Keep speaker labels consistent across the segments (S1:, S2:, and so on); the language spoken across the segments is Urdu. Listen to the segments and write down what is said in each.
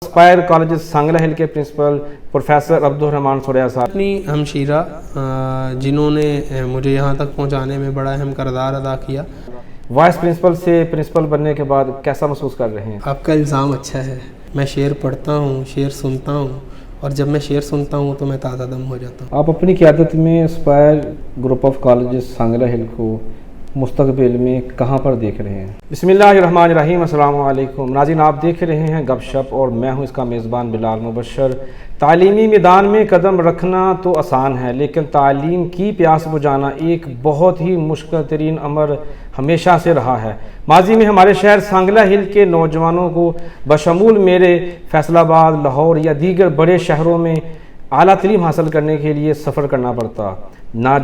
S1: اسپائر کالج سانگلہ ہل کے پرنسپل پروفیسر عبدالرحمان سوریا صاحب،
S2: اپنی ہمشیرہ جنہوں نے مجھے یہاں تک پہنچانے میں بڑا اہم کردار ادا کیا۔
S1: وائس پرنسپل سے پرنسپل بننے کے بعد کیسا محسوس کر رہے ہیں؟
S2: آپ کا الزام اچھا ہے، میں شعر پڑھتا ہوں، شعر سنتا ہوں، اور جب میں شعر سنتا ہوں تو میں تازہ دم ہو جاتا ہوں۔
S1: آپ اپنی قیادت میں Aspire group of colleges Sangla Hill کو مستقبل میں کہاں پر دیکھ رہے ہیں؟ بسم اللہ الرحمن الرحیم، السلام علیکم ناظرین، آپ دیکھ رہے ہیں گپ شپ اور میں ہوں اس کا میزبان بلال مبشر۔ تعلیمی میدان میں قدم رکھنا تو آسان ہے، لیکن تعلیم کی پیاس بجھانا ایک بہت ہی مشکل ترین امر ہمیشہ سے رہا ہے۔ ماضی میں ہمارے شہر سانگلہ ہل کے نوجوانوں کو بشمول میرے فیصل آباد، لاہور یا دیگر بڑے شہروں میں اعلیٰ تعلیم حاصل کرنے کے لیے سفر کرنا پڑتا،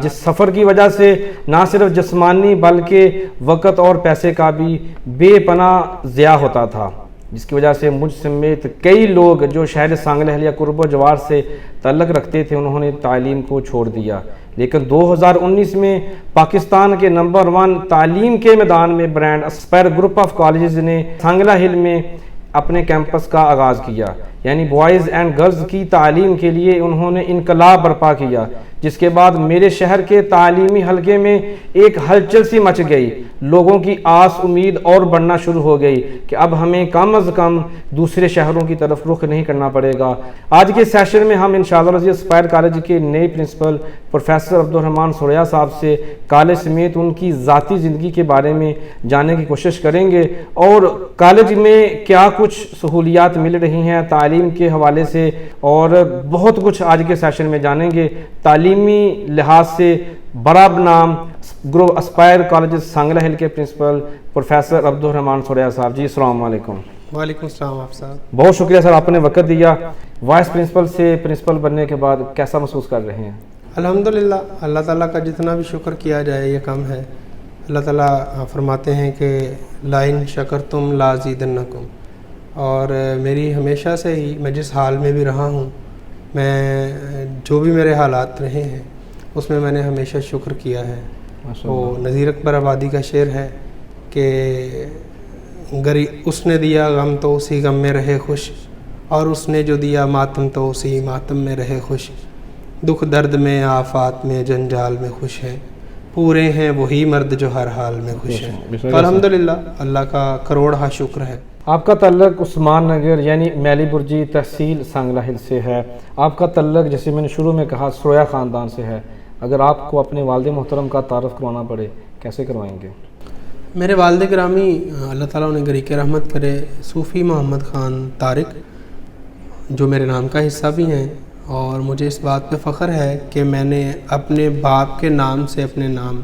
S1: جس سفر کی وجہ سے نہ صرف جسمانی بلکہ وقت اور پیسے کا بھی بے پناہ ضیاع ہوتا تھا، جس کی وجہ سے مجھ سمیت کئی لوگ جو شہر سانگلہ ہل یا قرب و جوار سے تعلق رکھتے تھے انہوں نے تعلیم کو چھوڑ دیا۔ لیکن 2019 میں پاکستان کے نمبر 1 تعلیم کے میدان میں brand Aspire group of colleges نے سانگلہ ہل میں اپنے کیمپس کا آغاز کیا، یعنی بوائز اینڈ گرلز کی تعلیم کے لیے انہوں نے انقلاب برپا کیا، جس کے بعد میرے شہر کے تعلیمی حلقے میں ایک ہلچل سی مچ گئی۔ لوگوں کی آس امید اور بڑھنا شروع ہو گئی کہ اب ہمیں کم از کم دوسرے شہروں کی طرف رخ نہیں کرنا پڑے گا۔ آج کے سیشن میں ہم انشاءاللہ اسپائر کالج کے نئے پرنسپل پروفیسر عبدالرحمان سوریا صاحب سے کالج سمیت ان کی ذاتی زندگی کے بارے میں جاننے کی کوشش کریں گے، اور کالج میں کیا کچھ سہولیات مل رہی ہیں تعلیم کے حوالے سے، اور بہت کچھ آج کے سیشن میں جانیں گے۔ تعلیمی لحاظ سے بڑا نام اسپائر کالج سانگلہ ہل کے پرنسپل پروفیسر عبدالرحمان سوریا صاحب، جی السلام علیکم۔
S2: وعلیکم السلام آپ صاحب۔
S1: بہت شکریہ سر، آپ نے وقت دیا۔ وائس پرنسپل سے پرنسپل بننے کے بعد کیسا محسوس کر رہے ہیں؟
S2: الحمدللہ، اللہ تعالیٰ کا جتنا بھی شکر کیا جائے یہ کم ہے۔ اللہ تعالیٰ فرماتے ہیں کہ لَإِن شَكَرْتُمْ لَأَزِيدَنَّكُمْ، اور میری ہمیشہ سے ہی میں جس حال میں بھی رہا ہوں، میں جو بھی میرے حالات رہے ہیں اس میں نے ہمیشہ شکر کیا ہے۔ وہ نذیر اکبر آبادی کا شعر ہے کہ اس نے دیا غم تو اسی غم میں رہے خوش، اور اس نے جو دیا ماتم تو اسی ماتم میں رہے خوش، دکھ درد میں آفات میں جنجال میں خوش ہے، پورے ہیں وہی مرد جو ہر حال میں خوش ہیں۔ تو الحمدللہ اللہ کا کروڑہ شکر ہے۔
S1: آپ کا تعلق عثمان نگر یعنی میلی برجی تحصیل سانگلہ ہل سے ہے۔ آپ کا تعلق جیسے میں نے شروع میں کہا سوریا خاندان سے ہے۔ اگر آپ کو اپنے والد محترم کا تعارف کروانا پڑے کیسے کروائیں گے؟
S2: میرے والد گرامی اللہ تعالیٰ انہیں گریک رحمت کرے، صوفی محمد خان طارق، جو میرے نام کا حصہ بھی ہیں، اور مجھے اس بات پہ فخر ہے کہ میں نے اپنے باپ کے نام سے اپنے نام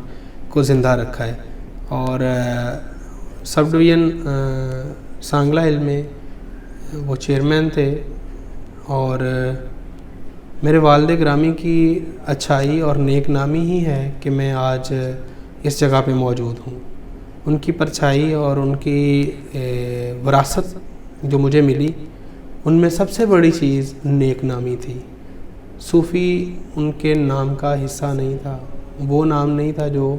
S2: کو زندہ رکھا ہے، اور سب ڈویژن سانگلہ ہل میں وہ چیئرمین تھے، اور میرے والد گرامی کی اچھائی اور نیک نامی ہی ہے کہ میں آج اس جگہ پہ موجود ہوں۔ ان کی پرچھائی اور ان کی وراثت جو مجھے ملی، ان میں سب سے بڑی چیز نیک نامی تھی۔ صوفی ان کے نام کا حصہ نہیں تھا، وہ نام نہیں تھا جو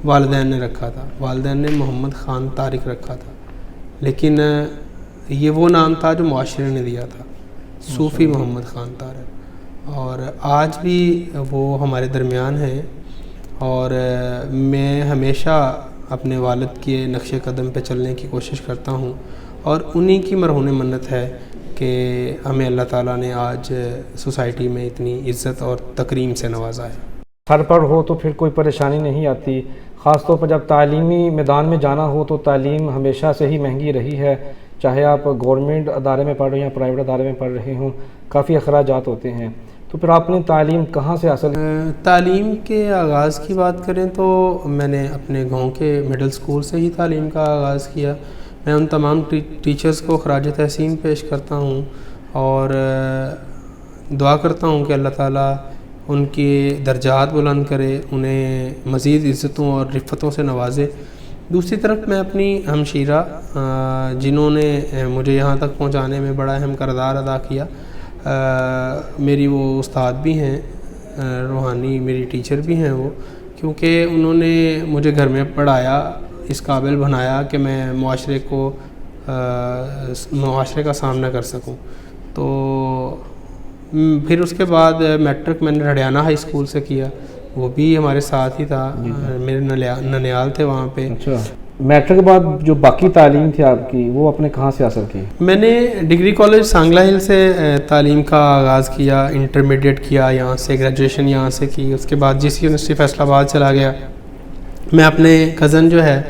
S2: والدین نے رکھا تھا۔ والدین نے محمد خان طارق رکھا تھا، لیکن یہ وہ نام تھا جو معاشرے نے دیا تھا، صوفی محمد خان طارق، اور آج بھی وہ ہمارے درمیان ہیں، اور میں ہمیشہ اپنے والد کے نقش قدم پہ چلنے کی کوشش کرتا ہوں، اور انہی کی مرہون منت ہے کہ ہمیں اللہ تعالیٰ نے آج سوسائٹی میں اتنی عزت اور تکریم سے نوازا ہے۔
S1: سر پر ہو تو پھر کوئی پریشانی نہیں آتی، خاص طور پر جب تعلیمی میدان میں جانا ہو تو تعلیم ہمیشہ سے ہی مہنگی رہی ہے، چاہے آپ گورنمنٹ ادارے میں پڑھ رہے ہیں یا پرائیویٹ ادارے میں پڑھ رہے ہوں، کافی اخراجات ہوتے ہیں۔ تو پھر آپ نے تعلیم کہاں سے حاصل؟
S2: تعلیم کے آغاز کی بات کریں تو میں نے اپنے گاؤں کے مڈل سکول سے ہی تعلیم کا آغاز کیا۔ میں ان تمام ٹیچرز کو خراج تحسین پیش کرتا ہوں، اور دعا کرتا ہوں کہ اللہ تعالیٰ ان کے درجات بلند کرے، انہیں مزید عزتوں اور رفتوں سے نوازے۔ دوسری طرف میں اپنی ہمشیرہ جنہوں نے مجھے یہاں تک پہنچانے میں بڑا اہم کردار ادا کیا، میری وہ استاد بھی ہیں، روحانی میری ٹیچر بھی ہیں وہ، کیونکہ انہوں نے مجھے گھر میں پڑھایا، اس قابل بنایا کہ میں معاشرے کو معاشرے کا سامنا کر سکوں. تو پھر اس کے بعد میٹرک میں نے ہریانہ ہائی اسکول سے کیا, وہ بھی ہمارے ساتھ ہی تھا, میرے ننیال تھے وہاں پہ.
S1: اچھا, میٹرک کے بعد جو باقی تعلیم تھی آپ کی وہ آپ نے کہاں سے حاصل کی؟
S2: میں نے ڈگری کالج سانگلہ ہل سے تعلیم کا آغاز کیا, انٹرمیڈیٹ کیا یہاں سے, گریجویشن یہاں سے کی. اس کے بعد جی سی یونیورسٹی فیصل آباد چلا گیا. میں اپنے کزن جو ہے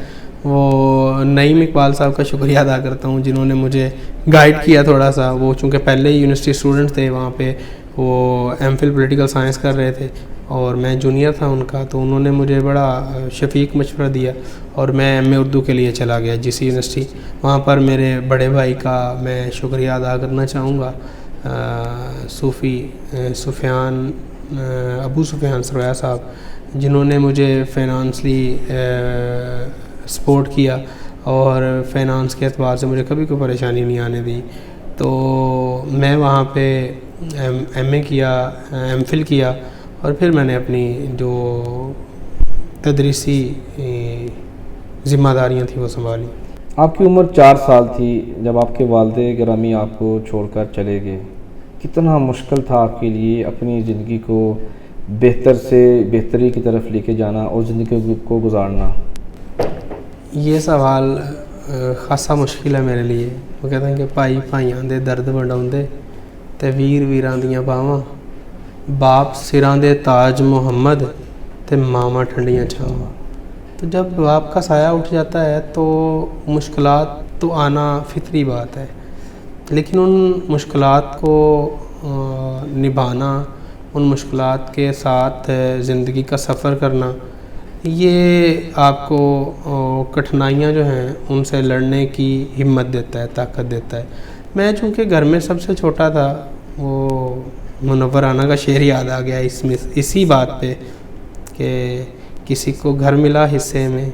S2: وہ نعیم اقبال صاحب کا شکریہ ادا کرتا ہوں, جنہوں نے مجھے گائیڈ کیا تھوڑا سا. وہ چونکہ پہلے ہی یونیورسٹی اسٹوڈنٹ تھے وہاں پہ, وہ ایم فل پولیٹیکل سائنس کر رہے تھے اور میں جونیئر تھا ان کا, تو انہوں نے مجھے بڑا شفیق مشورہ دیا اور میں ایم اے اردو کے لیے چلا گیا جی سی یونیورسٹی. وہاں پر میرے بڑے بھائی کا میں شکریہ ادا کرنا چاہوں گا, صوفی سفیان, ابو سفیان سرویا صاحب, جنہوں نے مجھے فائنانسلی سپورٹ کیا اور فائنانس کے اعتبار سے مجھے کبھی کوئی پریشانی نہیں آنے دی. تو میں وہاں پہ ایم اے کیا, ایم فل کیا, اور پھر میں نے اپنی جو تدریسی ذمہ داریاں تھیں وہ سنبھالی.
S1: آپ کی عمر 4 سال تھی جب آپ کے والد گرامی آپ کو چھوڑ کر چلے گئے. کتنا مشکل تھا آپ کے لیے اپنی زندگی کو بہتر سے بہتری کی طرف لے کے جانا اور زندگی کو گزارنا؟
S2: یہ سوال خاصا مشکل ہے میرے لیے. وہ کہتے ہیں کہ بھائی بھائیاں دے درد وڈاؤندے تے ویر ویراں دیاں باواں, باپ سراں دے تاج محمد تے ماما ٹھنڈیاں چھاواں. تو جب باپ کا سایہ اٹھ جاتا ہے تو مشکلات تو آنا فطری بات ہے, لیکن ان مشکلات کو نبھانا, ان مشکلات کے ساتھ زندگی کا سفر کرنا, یہ آپ کو کٹھنائیاں جو ہیں ان سے لڑنے کی ہمت دیتا ہے, طاقت دیتا ہے. میں چونکہ گھر میں سب سے چھوٹا تھا, وہ منورانہ کا شعر یاد آ گیا اسی بات پہ کہ کسی کو گھر ملا حصے میں,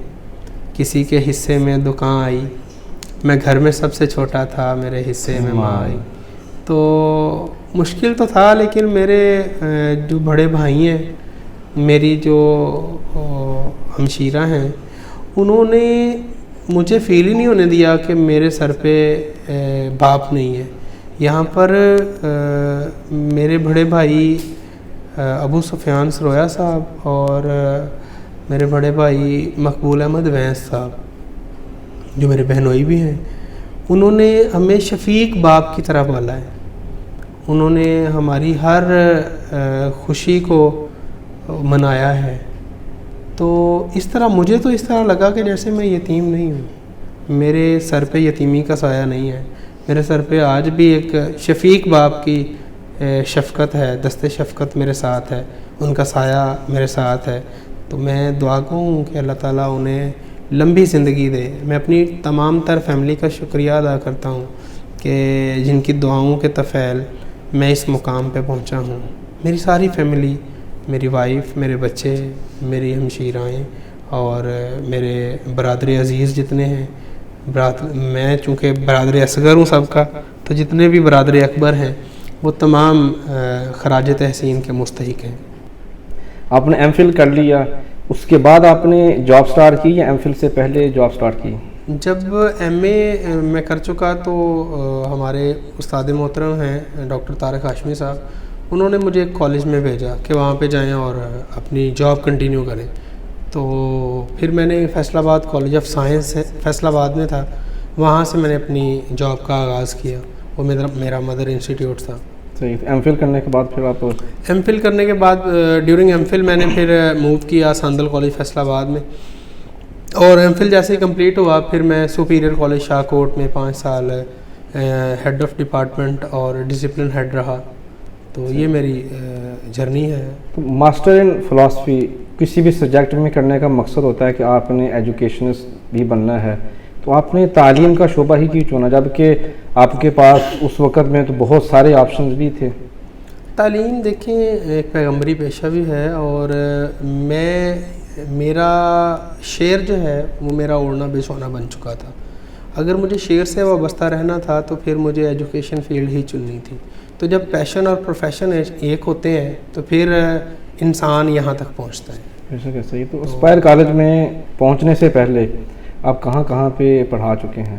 S2: کسی کے حصے میں دکان آئی, میں گھر میں سب سے چھوٹا تھا, میرے حصے میں ماں آئی. تو مشکل تو تھا, لیکن میرے جو بڑے بھائی ہیں, میری جو ہمشیرہ ہیں, انہوں نے مجھے فیل ہی نہیں ہونے دیا کہ میرے سر پہ باپ نہیں ہے. یہاں پر میرے بڑے بھائی ابو سفیان سرویا صاحب اور میرے بڑے بھائی مقبول احمد وینس صاحب, جو میرے بہنوئی بھی ہیں, انہوں نے ہمیں شفیق باپ کی طرح پالا ہے. انہوں نے ہماری ہر خوشی کو منایا ہے. تو اس طرح لگا کہ جیسے میں یتیم نہیں ہوں, میرے سر پہ یتیمی کا سایہ نہیں ہے. میرے سر پہ آج بھی ایک شفیق باپ کی شفقت ہے, دست شفقت میرے ساتھ ہے, ان کا سایہ میرے ساتھ ہے. تو میں دعا ہوں کہ اللہ تعالیٰ انہیں لمبی زندگی دے. میں اپنی تمام تر فیملی کا شکریہ ادا کرتا ہوں کہ جن کی دعاؤں کے طفیل میں اس مقام پہ پہنچا ہوں. میری ساری فیملی, میری وائف, میرے بچے, میری ہمشیرائیں اور میرے برادر عزیز جتنے ہیں, میں چونکہ برادر اصغر ہوں سب کا, تو جتنے بھی برادر اکبر ہیں وہ تمام خراج تحسین کے مستحق ہیں.
S1: آپ نے ایم فل کر لیا, اس کے بعد آپ نے جاب سٹارٹ کی یا ایم فل سے پہلے جاب سٹارٹ کی؟
S2: جب ایم اے میں کر چکا تو ہمارے استاد محترم ہیں ڈاکٹر طارق ہاشمی صاحب, انہوں نے مجھے ایک کالج میں بھیجا کہ وہاں پہ جائیں اور اپنی جاب کنٹینیو کریں. تو پھر میں نے فیصل آباد کالج آف سائنس فیصل آباد میں تھا, وہاں سے میں نے اپنی جاب کا آغاز کیا. وہ میرا مدر انسٹیٹیوٹ تھا.
S1: صحیح. ایم فل کرنے کے بعد پھر آپ
S2: ایم فل کرنے کے بعد ڈیورنگ ایم فل میں نے پھر موو کیا ساندل کالج فیصل آباد میں, اور ایم فل جیسے ہی کمپلیٹ ہوا پھر میں سپیریئر کالج شاہ کوٹ میں 5 سال ہیڈ آف ڈپارٹمنٹ اور ڈسپلن ہیڈ رہا. تو یہ میری جرنی ہے.
S1: ماسٹر ان فلاسفی کسی بھی سبجیکٹ میں کرنے کا مقصد ہوتا ہے کہ آپ نے ایجوکیشنسٹ بھی بننا ہے, تو آپ نے تعلیم کا شعبہ ہی کیوں چنا جبکہ آپ کے پاس اس وقت میں تو بہت سارے آپشنز بھی تھے؟
S2: تعلیم دیکھیں ایک پیغمبری پیشہ بھی ہے, اور میرا شعر جو ہے وہ میرا اوڑھنا بے سونا بن چکا تھا. اگر مجھے شعر سے وابستہ رہنا تھا تو پھر مجھے ایجوکیشن فیلڈ ہی چننی تھی. تو جب پیشن اور پروفیشن ایک ہوتے ہیں تو پھر انسان یہاں تک پہنچتا ہے.
S1: ایسا کیسا ہی. تو اسپائر کالج میں پہنچنے سے پہلے آپ کہاں پہ پڑھا چکے ہیں؟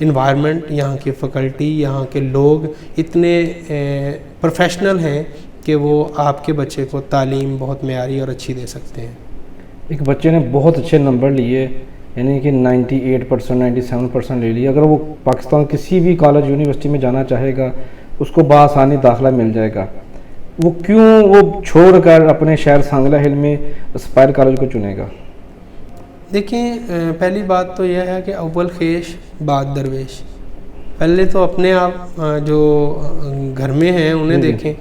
S2: انوائرمنٹ، یہاں کی فیکلٹی، یہاں کے لوگ اتنے پروفیشنل ہیں کہ وہ آپ کے بچے کو تعلیم بہت معیاری اور اچھی دے سکتے ہیں۔
S1: ایک بچے نے بہت اچھے نمبر لیے، یعنی کہ 98%، 97% لے لیے، اگر وہ پاکستان کسی بھی کالج یونیورسٹی میں جانا چاہے گا اس کو بآسانی داخلہ مل جائے گا، وہ کیوں وہ چھوڑ کر اپنے شہر سانگلہ ہل میں اسپائر کالج کو چنے گا؟
S2: دیکھیں، پہلی بات تو یہ ہے کہ اول خیش بعد درویش، پہلے تو اپنے آپ جو گھر میں ہیں انہیں دیکھیں۔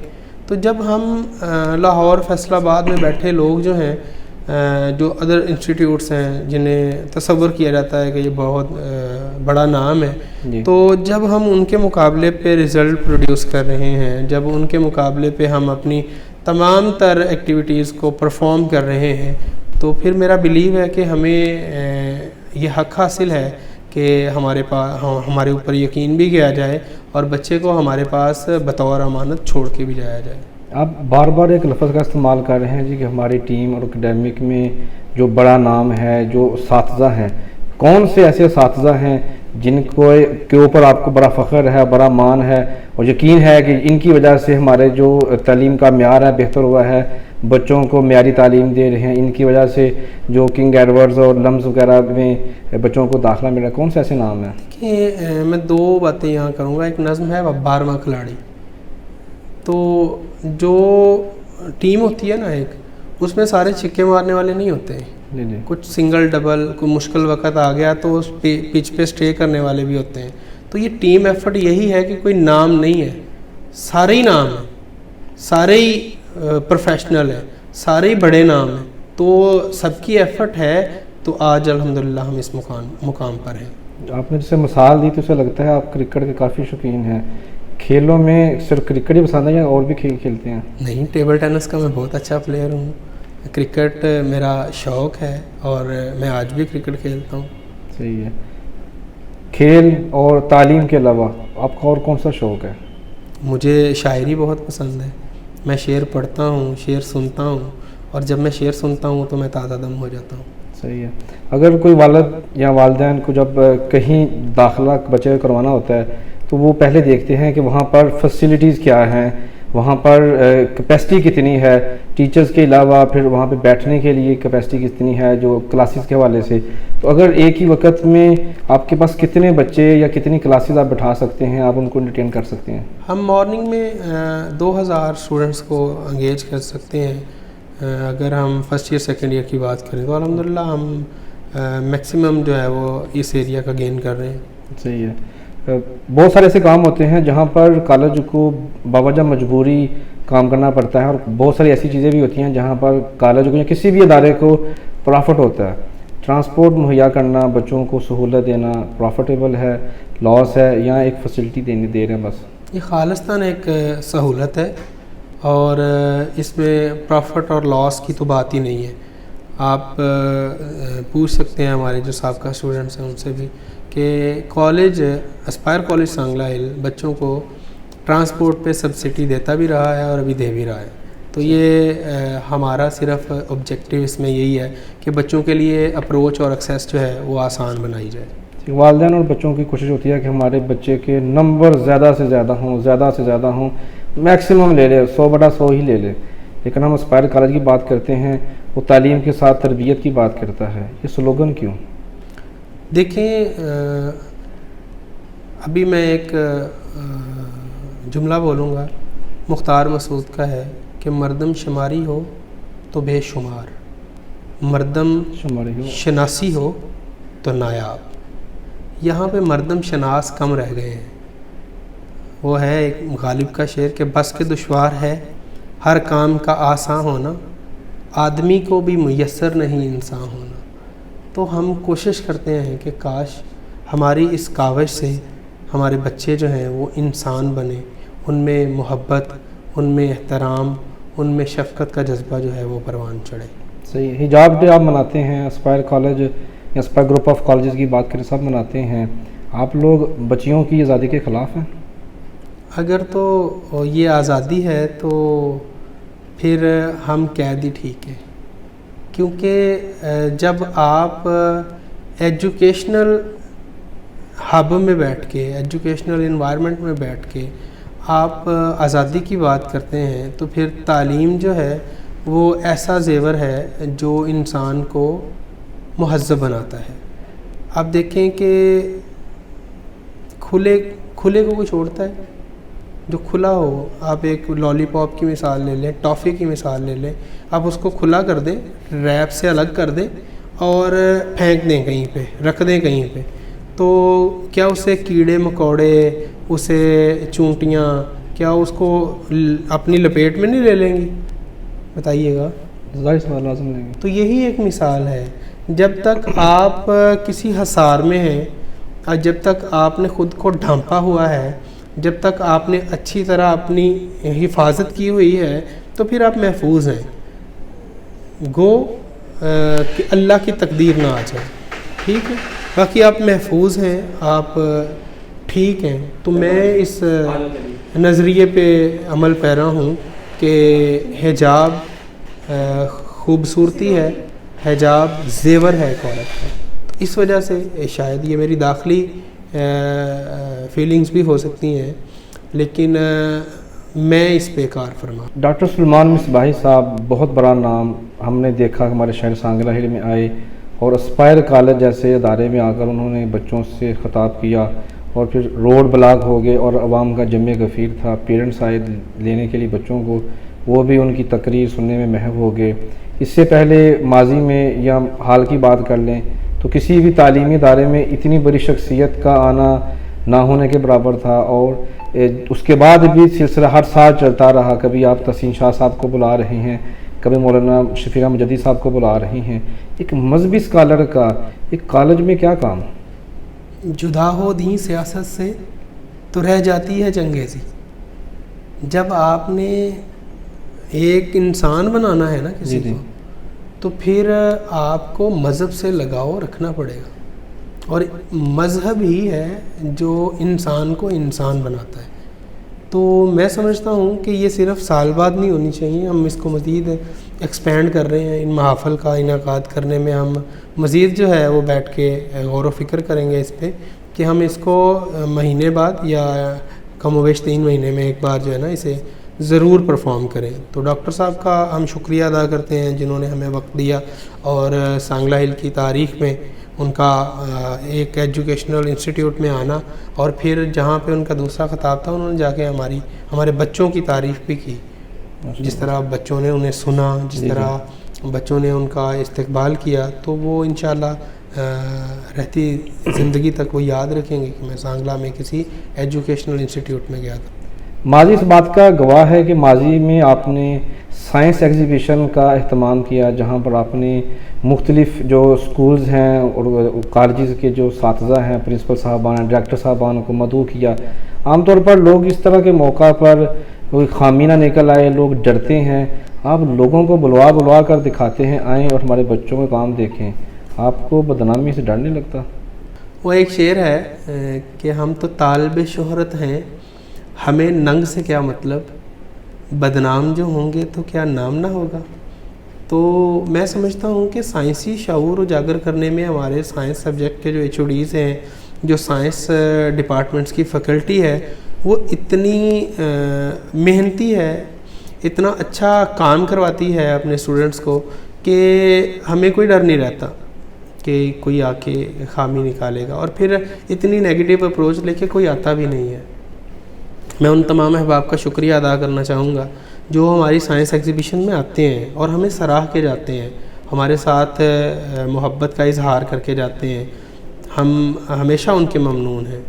S2: تو جب ہم لاہور فیصل آباد میں بیٹھے لوگ جو ہیں، جو ادر انسٹیٹیوٹس ہیں جنہیں تصور کیا جاتا ہے کہ یہ بہت بڑا نام ہے، تو جب ہم ان کے مقابلے پہ رزلٹ پروڈیوس کر رہے ہیں، جب ان کے مقابلے پہ ہم اپنی تمام تر ایکٹیویٹیز کو پرفارم کر رہے ہیں، تو پھر میرا بلیو ہے کہ ہمیں یہ حق حاصل ہے کہ ہمارے اوپر یقین بھی کیا جائے اور بچے کو ہمارے پاس بطور امانت چھوڑ کے بھی جایا جائے۔
S1: آپ بار بار ایک لفظ کا استعمال کر رہے ہیں جی کہ ہماری ٹیم اور اکیڈیمک میں جو بڑا نام ہے، جو اساتذہ ہیں، کون سے ایسے اساتذہ ہیں جن کے اوپر آپ کو بڑا فخر ہے، بڑا مان ہے اور یقین ہے کہ ان کی وجہ سے ہمارے جو تعلیم کا معیار ہے بہتر ہوا ہے، بچوں کو معیاری تعلیم دے رہے ہیں، ان کی وجہ سے جو کنگ ایڈورڈز اور لمز وغیرہ میں بچوں کو داخلہ مل رہا ہے، کون سے ایسے نام ہیں؟
S2: کہ میں دو باتیں یہاں کروں گا۔ ایک نظم ہے 12واں کھلاڑی، تو جو ٹیم ہوتی ہے نا ایک، اس میں سارے چھکے مارنے والے نہیں ہوتے ہیں، کچھ سنگل ڈبل، کوئی مشکل وقت آ گیا تو اس پچ پہ سٹے کرنے والے بھی ہوتے ہیں۔ تو یہ ٹیم ایفرٹ یہی ہے کہ کوئی نام نہیں ہے، سارے ہی نام ہیں، سارے ہی پروفیشنل ہیں، سارے ہی بڑے نام ہیں، تو سب کی ایفرٹ ہے، تو آج الحمدللہ ہم اس مقام پر ہیں۔
S1: آپ نے جسے مثال دی تو اسے لگتا ہے آپ کرکٹ کے کافی شوقین ہیں، کھیلوں میں صرف کرکٹ ہی پسند ہے یا اور بھی کھیل کھیلتے ہیں؟
S2: نہیں، ٹیبل ٹینس کا میں بہت اچھا پلیئر ہوں، کرکٹ میرا شوق ہے اور میں آج بھی کرکٹ کھیلتا ہوں۔
S1: صحیح ہے۔ کھیل اور تعلیم کے علاوہ آپ کا اور کون سا شوق ہے؟
S2: مجھے شاعری بہت پسند ہے، میں شعر پڑھتا ہوں، شعر سنتا ہوں، اور جب میں شعر سنتا ہوں تو میں تازہ دم ہو جاتا ہوں۔
S1: صحیح ہے۔ اگر کوئی والد یا والدین کو جب کہیں داخلہ بچے کا کروانا ہوتا ہے تو وہ پہلے دیکھتے ہیں کہ وہاں پر فیسلٹیز کیا ہیں، وہاں پر کیپیسٹی کتنی ہے، ٹیچرز کے علاوہ پھر وہاں پہ بیٹھنے کے لیے کیپیسٹی کتنی ہے جو کلاسز کے حوالے سے، تو اگر ایک ہی وقت میں آپ کے پاس کتنے بچے یا کتنی کلاسز آپ بٹھا سکتے ہیں، آپ ان کو انٹرٹین کر سکتے ہیں؟
S2: ہم مارننگ میں 2000 اسٹوڈنٹس کو انگیج کر سکتے ہیں۔ اگر ہم فرسٹ ایئر سیکنڈ ایئر کی بات کریں تو الحمدللہ ہم میکسیمم جو ہے وہ اس ایریا کا گین کر رہے ہیں۔
S1: صحیح ہے۔ بہت سارے ایسے کام ہوتے ہیں جہاں پر کالج کو باوجہ مجبوری کام کرنا پڑتا ہے، اور بہت ساری ایسی چیزیں بھی ہوتی ہیں جہاں پر کالج کو یا کسی بھی ادارے کو پرافٹ ہوتا ہے۔ ٹرانسپورٹ مہیا کرنا، بچوں کو سہولت دینا پرافٹیبل ہے، لاس ہے، یا ایک فیسلٹی دے رہے ہیں بس؟
S2: یہ خالصتاً ایک سہولت ہے، اور اس میں پرافٹ اور لاس کی تو بات ہی نہیں ہے۔ آپ پوچھ سکتے ہیں ہمارے جو سابقہ اسٹوڈنٹس ہیں ان سے بھی کہ کالج اسپائر کالج سانگلہ ہل بچوں کو ٹرانسپورٹ پہ سبسڈی دیتا بھی رہا ہے اور ابھی دے بھی رہا ہے۔ تو یہ ہمارا صرف آبجیکٹیو اس میں یہی ہے کہ بچوں کے لیے اپروچ اور ایکسیس جو ہے وہ آسان بنائی جائے۔
S1: والدین اور بچوں کی کوشش ہوتی ہے کہ ہمارے بچے کے نمبر زیادہ سے زیادہ ہوں، میکسیمم لے لے، 100/100 ہی لے لے، لیکن ہم اسپائر کالج کی بات کرتے ہیں، وہ تعلیم کے ساتھ تربیت کی بات کرتا ہے، یہ سلوگن کیوں؟
S2: دیکھیں، ابھی میں ایک جملہ بولوں گا، مختار مسعود کا ہے کہ مردم شماری ہو تو بے شمار، مردم شناسی ہو تو نایاب۔ یہاں پہ مردم شناس کم رہ گئے ہیں۔ وہ ہے ایک غالب کا شعر کہ بس کے دشوار ہے ہر کام کا آسان ہونا، آدمی کو بھی میسر نہیں انسان ہونا۔ تو ہم کوشش کرتے ہیں کہ کاش ہماری اس کاوش سے ہمارے بچے جو ہیں وہ انسان بنے، ان میں محبت، ان میں احترام، ان میں شفقت کا جذبہ جو ہے وہ پروان چڑھے۔
S1: صحیح۔ حجاب ڈے آپ مناتے ہیں، اسپائر کالج یا اسپائر گروپ آف کالجز کی بات کریں سب مناتے ہیں، آپ لوگ بچیوں کی آزادی کے خلاف ہیں؟
S2: اگر تو یہ آزادی ہے تو پھر ہم قید ہی ٹھیک ہے، کیونکہ جب آپ ایجوکیشنل ہب میں بیٹھ کے، ایجوکیشنل انوائرمنٹ میں بیٹھ کے آپ آزادی کی بات کرتے ہیں، تو پھر تعلیم جو ہے وہ ایسا زیور ہے جو انسان کو مہذب بناتا ہے۔ آپ دیکھیں کہ کھلے کو کوئی چھوڑتا ہے؟ جو کھلا ہو، آپ ایک لالی پاپ کی مثال لے لیں، ٹافی کی مثال لے لیں، آپ اس کو کھلا کر دیں، ریپ سے الگ کر دیں اور پھینک دیں کہیں پہ، رکھ دیں کہیں پہ، تو کیا اسے کیڑے مکوڑے، اسے چونٹیاں کیا اس کو اپنی لپیٹ میں نہیں لے لیں گی؟ بتائیے گا،
S1: ظاہر سوال لازم لیں گے۔
S2: تو یہی ایک مثال ہے، جب تک آپ کسی حصار میں ہیں اور جب تک آپ نے خود کو ڈھانپا ہوا ہے، جب تک آپ نے اچھی طرح اپنی حفاظت کی ہوئی ہے، تو پھر آپ محفوظ ہیں، گو کہ اللہ کی تقدیر نہ آ جائے، ٹھیک ہے، باقی آپ محفوظ ہیں، آپ ٹھیک ہیں۔ تو میں اس نظریے پہ عمل پیرا ہوں کہ حجاب خوبصورتی ہے، حجاب زیور ہے ایک عورت کا، اس وجہ سے شاید یہ میری داخلی فیلنگز بھی ہو سکتی ہیں، لیکن میں اس پہ کار فرما۔
S1: ڈاکٹر سلمان مصباحی صاحب بہت بڑا نام ہم نے دیکھا، ہمارے شہر سانگلہ ہل میں آئے اور اسپائر کالج جیسے ادارے میں آ کر انہوں نے بچوں سے خطاب کیا، اور پھر روڈ بلاک ہو گئے اور عوام کا جمع غفیر تھا، پیرنٹس آئے لینے کے لیے بچوں کو، وہ بھی ان کی تقریر سننے میں محو ہو گئے۔ اس سے پہلے ماضی میں یا حال کی بات کر لیں تو کسی بھی تعلیمی ادارے میں اتنی بڑی شخصیت کا آنا نہ ہونے کے برابر تھا، اور اس کے بعد بھی سلسلہ ہر سال چلتا رہا، کبھی آپ تحسین شاہ صاحب کو بلا رہے ہیں، کبھی مولانا شفیق احمد جدید صاحب کو بلا رہے ہیں۔ ایک مذہبی اسکالر کا ایک کالج میں کیا کام؟
S2: جدا ہو دین سیاست سے تو رہ جاتی ہے چنگیزی۔ جب آپ نے ایک انسان بنانا ہے نا کسی کو، تو پھر آپ کو مذہب سے لگاؤ رکھنا پڑے گا، اور مذہب ہی ہے جو انسان کو انسان بناتا ہے۔ تو میں سمجھتا ہوں کہ یہ صرف سال بعد نہیں ہونی چاہیے، ہم اس کو مزید ایکسپینڈ کر رہے ہیں، ان محافل کا انعقاد کرنے میں ہم مزید جو ہے وہ بیٹھ کے غور و فکر کریں گے اس پہ کہ ہم اس کو مہینے بعد یا کم و بیش 3 مہینے میں ایک بار جو ہے نا اسے ضرور پرفارم کریں۔ تو ڈاکٹر صاحب کا ہم شکریہ ادا کرتے ہیں جنہوں نے ہمیں وقت دیا، اور سانگلہ ہل کی تاریخ میں ان کا ایک ایجوکیشنل انسٹیٹیوٹ میں آنا، اور پھر جہاں پہ ان کا دوسرا خطاب تھا انہوں نے جا کے ہمارے بچوں کی تعریف بھی کی، جس طرح بچوں نے انہیں سنا، جس طرح بچوں نے ان کا استقبال کیا، تو وہ انشاءاللہ رہتی زندگی تک وہ یاد رکھیں گے کہ میں سانگلہ میں کسی ایجوکیشنل انسٹیٹیوٹ میں گیا تھا۔
S1: ماضی اس بات کا گواہ ہے کہ ماضی میں آپ نے سائنس ایگزیبیشن کا اہتمام کیا، جہاں پر آپ نے مختلف جو سکولز ہیں اور کالجز کے جو اساتذہ ہیں، پرنسپل صاحبان، ڈائریکٹر صاحبان کو مدعو کیا۔ عام طور پر لوگ اس طرح کے موقع پر کوئی خامی نہ نکل آئے، لوگ ڈرتے ہیں، آپ لوگوں کو بلوا کر دکھاتے ہیں، آئیں اور ہمارے بچوں کا کام دیکھیں، آپ کو بدنامی سے ڈر نہیں لگتا؟
S2: وہ ایک شعر ہے کہ ہم تو طالب شہرت ہیں، ہمیں ننگ سے کیا مطلب، بدنام جو ہوں گے تو کیا نام نہ ہوگا۔ تو میں سمجھتا ہوں کہ سائنسی شعور اجاگر کرنے میں ہمارے سائنس سبجیکٹ کے جو HODs ہیں، جو سائنس ڈپارٹمنٹس کی فیکلٹی ہے، وہ اتنی محنتی ہے، اتنا اچھا کام کرواتی ہے اپنے اسٹوڈنٹس کو کہ ہمیں کوئی ڈر نہیں رہتا کہ کوئی آ کے خامی نکالے گا، اور پھر اتنی نیگیٹو اپروچ لے کے کوئی آتا بھی نہیں ہے۔ میں ان تمام احباب کا شکریہ ادا کرنا چاہوں گا جو ہماری سائنس ایگزیبیشن میں آتے ہیں اور ہمیں سراہ کے جاتے ہیں، ہمارے ساتھ محبت کا اظہار کر کے جاتے ہیں، ہم ہمیشہ ان کے ممنون ہیں۔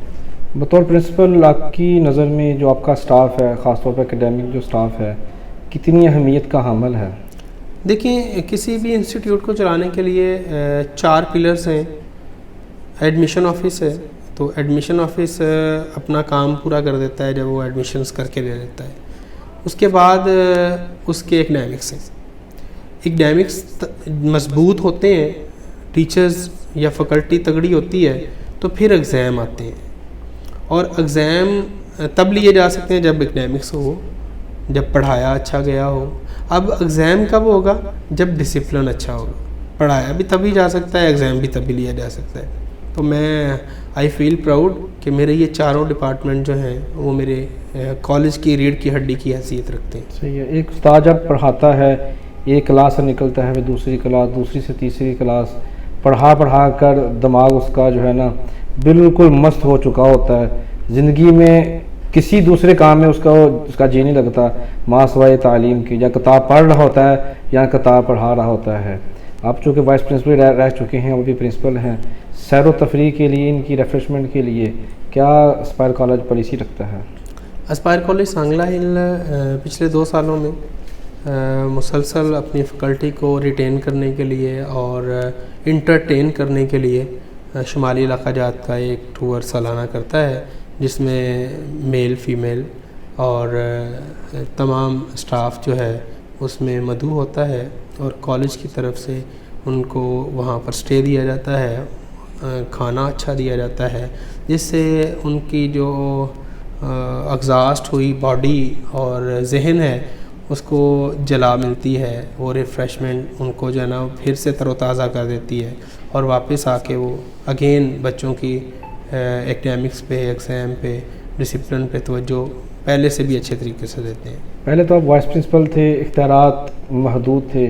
S1: بطور پرنسپل آپ کی نظر میں جو آپ کا سٹاف ہے، خاص طور پر اکیڈیمک جو سٹاف ہے، کتنی اہمیت کا حامل ہے؟
S2: دیکھیں، کسی بھی انسٹیٹیوٹ کو چلانے کے لیے 4 پلرز ہیں۔ ایڈمیشن آفس ہے، تو ایڈمیشن آفس اپنا کام پورا کر دیتا ہے جب وہ ایڈمیشنز کر کے دے دیتا ہے۔ اس کے بعد اس کے اکیڈیمکس ہیں، اکیڈیمکس مضبوط ہوتے ہیں، ٹیچرز یا فیکلٹی تگڑی ہوتی ہے، تو پھر ایگزام آتے ہیں، اور ایگزام تب لیے جا سکتے ہیں جب اکیڈیمکس ہو، جب پڑھایا اچھا گیا ہو۔ اب ایگزام کب ہوگا؟ جب ڈسپلن اچھا ہوگا۔ پڑھایا بھی تبھی جا سکتا ہے، ایگزام بھی تبھی لیا جا سکتا ہے۔ تو میں آئی فیل پراؤڈ کہ میرے یہ چاروں ڈپارٹمنٹ جو ہیں وہ میرے کالج کی ریڑھ کی ہڈی کی حیثیت رکھتے ہیں.
S1: صحیح ہے. ایک استاد جب پڑھاتا ہے ایک کلاس سے نکلتا ہے پھر دوسری کلاس, دوسری سے تیسری کلاس, پڑھا کر دماغ اس کا جو ہے نا بالکل مست ہو چکا ہوتا ہے. زندگی میں کسی دوسرے کام میں اس کا جی نہیں لگتا ماں سوائے تعلیم کی. یا کتاب پڑھ رہا ہوتا ہے یا کتاب پڑھا رہا ہوتا ہے. آپ چونکہ وائس پرنسپل رہ چکے ہیں, وہ بھی پرنسپل ہیں, سیر و تفریح کے لیے, ان کی ریفریشمنٹ کے لیے کیا اسپائر کالج پالیسی رکھتا ہے؟
S2: اسپائر کالج سانگلہ ہل پچھلے 2 سالوں میں مسلسل اپنی فیکلٹی کو ریٹین کرنے کے لیے اور انٹرٹین کرنے کے لیے شمالی علاقہ جات کا ایک ٹور سالانہ کرتا ہے, جس میں میل فیمیل اور تمام اسٹاف جو ہے اس میں مدعو ہوتا ہے, اور کالج کی طرف سے ان کو وہاں پر اسٹے دیا جاتا ہے, کھانا اچھا دیا جاتا ہے, جس سے ان کی جو ایگزاسٹ ہوئی باڈی اور ذہن ہے اس کو جلا ملتی ہے. وہ ریفریشمنٹ ان کو جو ہے نا پھر سے تر و تازہ کر دیتی ہے, اور واپس آ کے وہ اگین بچوں کی ایکڈیمکس پہ, ایگزام پہ, ڈسپلن پہ توجہ پہلے سے بھی اچھے طریقے سے دیتے ہیں.
S1: پہلے تو آپ وائس پرنسپل تھے, اختیارات محدود تھے,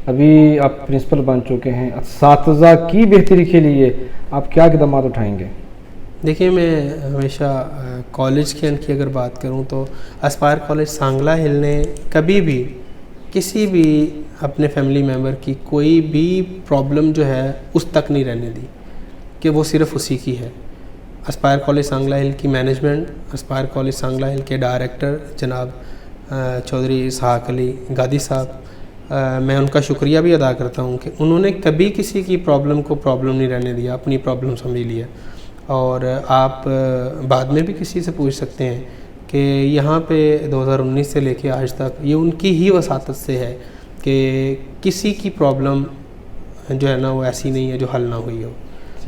S1: ابھی آپ پرنسپل بن چکے ہیں. اساتذہ کی بہتری کے لیے آپ کیا اقدامات اٹھائیں گے؟
S2: دیکھیے, میں ہمیشہ کالج کی اگر بات کروں تو اسپائر کالج سانگلہ ہل نے کبھی بھی کسی بھی اپنے فیملی ممبر کی کوئی بھی پرابلم جو ہے اس تک نہیں رہنے دی کہ وہ صرف اسی کی ہے. اسپائر کالج سانگلہ ہل کی مینجمنٹ, اسپائر کالج سانگلہ ہل کے ڈائریکٹر جناب چودھری اسحاق علی گادی صاحب, میں ان کا شکریہ بھی ادا کرتا ہوں کہ انہوں نے کبھی کسی کی پرابلم کو پرابلم نہیں رہنے دیا, اپنی پرابلم سمجھ لیا. اور آپ بعد میں بھی کسی سے پوچھ سکتے ہیں کہ یہاں پہ 2019 سے لے کے آج تک یہ ان کی ہی وساطت سے ہے کہ کسی کی پرابلم جو ہے نا وہ ایسی نہیں ہے جو حل نہ ہوئی ہو.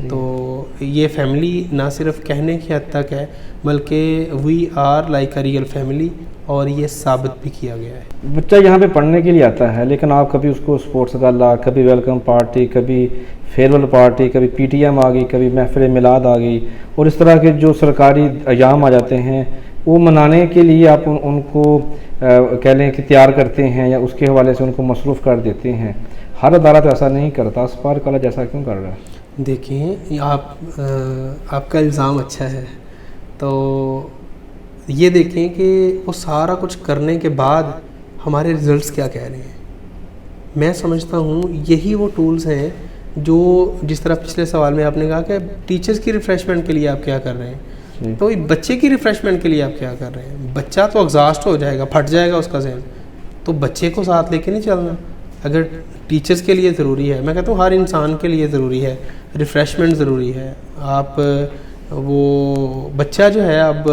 S2: تو یہ فیملی نہ صرف کہنے کی حد تک ہے بلکہ we are like a real family, اور یہ ثابت بھی کیا گیا ہے.
S1: بچہ یہاں پہ پڑھنے کے لیے آتا ہے, لیکن آپ کبھی اس کو اسپورٹس گالا, کبھی ویلکم پارٹی, کبھی فیئرویل پارٹی, کبھی پی ٹی ایم آ گئی, کبھی محفل میلاد آ گئی, اور اس طرح کے جو سرکاری ایام آ جاتے ہیں وہ منانے کے لیے آپ ان کو کہہ لیں کہ تیار کرتے ہیں یا اس کے حوالے سے ان کو مصروف کر دیتے ہیں. ہر ادارہ تو ایسا نہیں کرتا, اسپائر کالج ایسا کیوں کر رہا ہے؟
S2: دیکھیں, آپ کا الزام اچھا ہے, تو یہ دیکھیں کہ وہ سارا کچھ کرنے کے بعد ہمارے رزلٹس کیا کہہ رہے ہیں. میں سمجھتا ہوں یہی وہ ٹولز ہیں جو جس طرح پچھلے سوال میں آپ نے کہا کہ ٹیچرز کی ریفریشمنٹ کے لیے آپ کیا کر رہے ہیں, تو بچے کی ریفریشمنٹ کے لیے آپ کیا کر رہے ہیں. بچہ تو ایگزاسٹ ہو جائے گا, پھٹ جائے گا اس کا ذہن, تو بچے کو ساتھ لے کے نہیں چلنا. اگر ٹیچرز کے لیے ضروری ہے, میں کہتا ہوں ہر انسان کے لیے ضروری ہے, ریفریشمنٹ ضروری ہے. آپ وہ بچہ جو ہے اب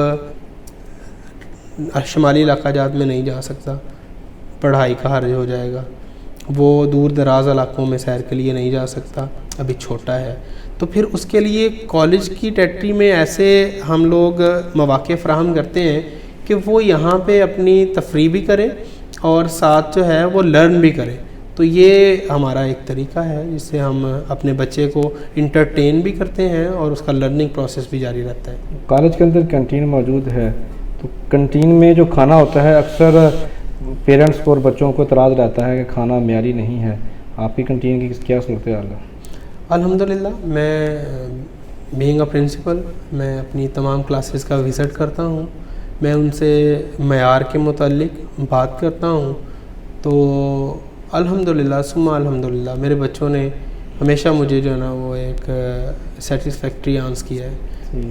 S2: شمالی علاقہ جات میں نہیں جا سکتا, پڑھائی کا حرج ہو جائے گا. وہ دور دراز علاقوں میں سیر کے لیے نہیں جا سکتا, ابھی چھوٹا ہے. تو پھر اس کے لیے کالج کی ٹیٹری میں ایسے ہم لوگ مواقع فراہم کرتے ہیں کہ وہ یہاں پہ اپنی تفریح بھی کرے اور ساتھ جو ہے وہ لرن بھی کرے. تو یہ ہمارا ایک طریقہ ہے جس سے ہم اپنے بچے کو انٹرٹین بھی کرتے ہیں اور اس کا لرننگ پروسیس بھی جاری رہتا ہے.
S1: کالج کے اندر کینٹین موجود ہے, تو کینٹین میں جو کھانا ہوتا ہے اکثر پیرنٹس کو اور بچوں کو اعتراض رہتا ہے کہ کھانا معیاری نہیں ہے. آپ کی کینٹین کی کیا صورتحال ہے؟
S2: الحمدللہ, میں بینگ اے پرنسپل میں اپنی تمام کلاسز کا وزٹ کرتا ہوں, میں ان سے معیار کے متعلق بات کرتا ہوں. تو الحمدللہ ثم الحمدللہ میرے بچوں نے ہمیشہ مجھے جو ہے نا وہ ایک سیٹسفیکٹری آنسر کیا ہے.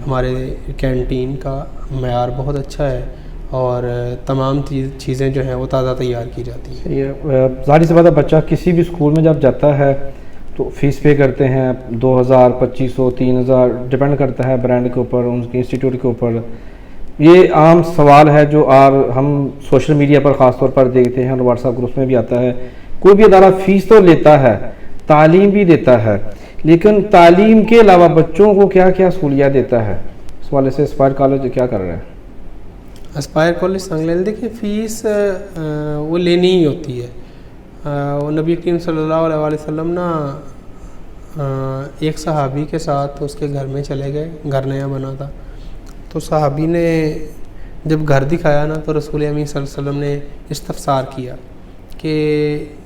S2: ہمارے کینٹین کا معیار بہت اچھا ہے اور تمام چیزیں جو ہیں وہ تازہ تیار کی جاتی ہیں.
S1: یہ ظاہر سی بات ہے, بچہ کسی بھی اسکول میں جب جاتا ہے تو فیس پے کرتے ہیں 2000 2500 3000 ڈپینڈ کرتا ہے برانڈ کے اوپر, ان کے انسٹیٹیوٹ کے اوپر. یہ عام سوال ہے جو ہم سوشل میڈیا پر خاص طور پر دیکھتے ہیں اور واٹس ایپ گروپس میں بھی آتا ہے. کوئی بھی ادارہ فیس تو لیتا ہے, تعلیم بھی دیتا ہے, لیکن تعلیم کے علاوہ بچوں کو کیا کیا سہولیات دیتا ہے؟ اس والے سے اسپائر کالج کیا کر رہا ہے؟
S2: اسپائر کالج سانگلہ دیکھیں فیس وہ لینی ہی ہوتی ہے. وہ نبی کریم صلی اللہ علیہ وسلم نا ایک صحابی کے ساتھ اس کے گھر میں چلے گئے، گھر نیا بنا تھا، تو صحابی نے جب گھر دکھایا نا تو رسول امین صلی اللہ علیہ وسلم نے استفسار کیا کہ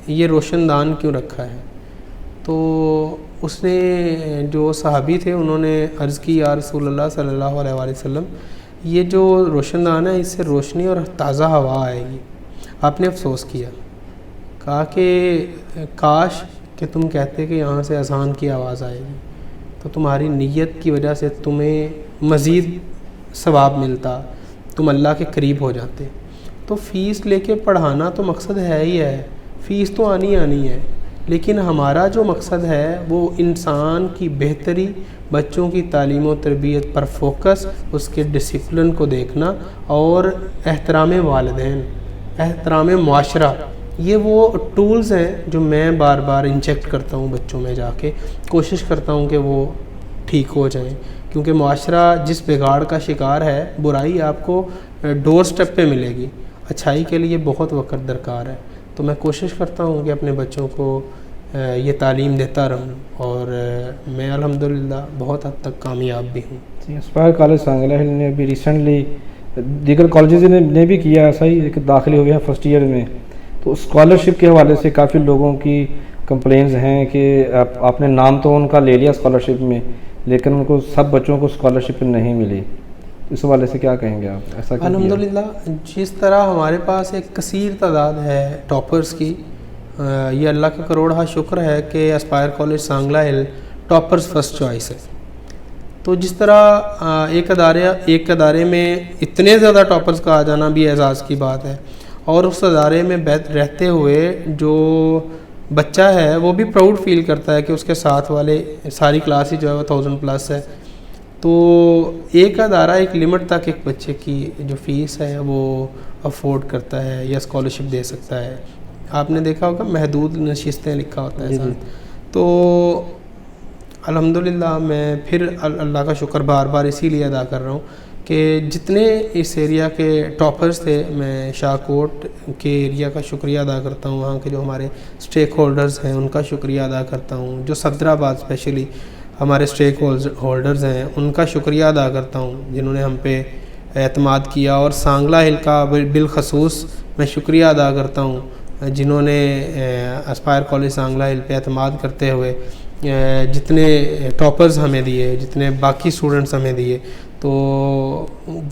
S2: یہ روشن دان کیوں رکھا ہے؟ تو اس نے جو صحابی تھے انہوں نے عرض کی یا رسول اللہ صلی اللہ علیہ وآلہ وسلم، یہ جو روشن دان ہے اس سے روشنی اور تازہ ہوا آئے گی۔ آپ نے افسوس کیا، کہا کہ کاش کہ تم کہتے کہ یہاں سے اذان کی آواز آئے گی، تو تمہاری نیت کی وجہ سے تمہیں مزید ثواب ملتا، تم اللہ کے قریب ہو جاتے۔ تو فیس لے کے پڑھانا تو مقصد ہے ہی ہے، فیس تو آنی ہے، لیکن ہمارا جو مقصد ہے وہ انسان کی بہتری، بچوں کی تعلیم و تربیت پر فوکس، اس کے ڈسپلن کو دیکھنا، اور احترام والدین، احترام معاشرہ، یہ وہ ٹولز ہیں جو میں بار بار انجیکٹ کرتا ہوں بچوں میں جا کے، کوشش کرتا ہوں کہ وہ ٹھیک ہو جائیں، کیونکہ معاشرہ جس بگاڑ کا شکار ہے، برائی آپ کو ڈور سٹیپ پہ ملے گی، اچھائی کے لیے بہت وقت درکار ہے۔ تو میں کوشش کرتا ہوں کہ اپنے بچوں کو یہ تعلیم دیتا رہوں، اور میں الحمدللہ بہت حد تک کامیاب بھی ہوں۔
S1: اسپائر کالج سانگلہ ہل نے ابھی ریسنٹلی دیگر کالجز نے بھی کیا ایسا ہی، ایک داخلے ہوئے ہیں فرسٹ ایئر میں، تو اسکالرشپ کے حوالے سے کافی لوگوں کی کمپلینز ہیں کہ آپ نے نام تو ان کا لے لیا اسکالرشپ میں، لیکن ان کو سب بچوں کو اسکالرشپ نہیں ملی، اس حوالے سے کیا کہیں گے آپ؟ ایسا
S2: الحمدللہ جس طرح ہمارے پاس ایک کثیر تعداد ہے ٹاپرز کی، یہ اللہ کا کروڑہ شکر ہے کہ اسپائر کالج سانگلہ ہل ٹاپرز فرسٹ چوائس ہے۔ تو جس طرح ایک ادارے میں اتنے زیادہ ٹاپرز کا آ جانا بھی اعزاز کی بات ہے، اور اس ادارے میں رہتے ہوئے جو بچہ ہے وہ بھی پراؤڈ فیل کرتا ہے کہ اس کے ساتھ والے ساری کلاس ہی جو ہے وہ 1000+ ہے۔ تو ایک ادارہ ایک لمٹ تک ایک بچے کی جو فیس ہے وہ افورڈ کرتا ہے یا اسکالرشپ دے سکتا ہے۔ آپ نے دیکھا ہوگا محدود نشستیں لکھا ہوتا ہے ساتھ۔ تو الحمدللہ میں پھر اللہ کا شکر بار بار اسی لیے ادا کر رہا ہوں کہ جتنے اس ایریا کے ٹاپرز تھے، میں شاہ کوٹ کے ایریا کا شکریہ ادا کرتا ہوں، وہاں کے جو ہمارے اسٹیک ہولڈرز ہیں ان کا شکریہ ادا کرتا ہوں، جو صدرآباد اسپیشلی ہمارے اسٹیک ہولڈرز ہیں ان کا شکریہ ادا کرتا ہوں جنہوں نے ہم پہ اعتماد کیا، اور سانگلہ ہل کا بالخصوص میں شکریہ ادا کرتا ہوں جنہوں نے اسپائر کالج سانگلہ ہل پہ اعتماد کرتے ہوئے جتنے ٹاپرز ہمیں دیے، جتنے باقی اسٹوڈنٹس ہمیں دیے، تو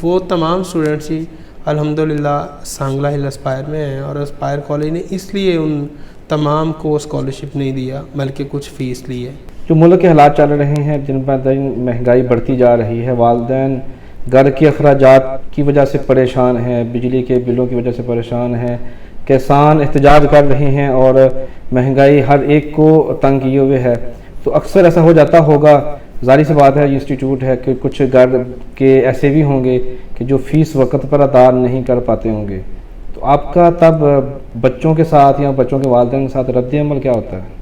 S2: وہ تمام اسٹوڈنٹس ہی الحمدللہ سانگلہ ہل اسپائر میں ہیں، اور اسپائر کالج نے اس لیے ان تمام کو اسکالرشپ نہیں دیا بلکہ کچھ فیس لی ہے۔
S1: جو ملک کے حالات چل رہے ہیں، دن بہ دن مہنگائی بڑھتی جا رہی ہے، والدین گھر کے اخراجات کی وجہ سے پریشان ہیں، بجلی کے بلوں کی وجہ سے پریشان ہیں، کسان احتجاج کر رہے ہیں، اور مہنگائی ہر ایک کو تنگ کیے ہوئے ہے، تو اکثر ایسا ہو جاتا ہوگا، ظاہر سی بات ہے انسٹیٹیوٹ ہے کہ کچھ گھر کے ایسے بھی ہوں گے کہ جو فیس وقت پر ادا نہیں کر پاتے ہوں گے، تو آپ کا تب بچوں کے ساتھ یا بچوں کے والدین کے ساتھ رد عمل کیا ہوتا ہے؟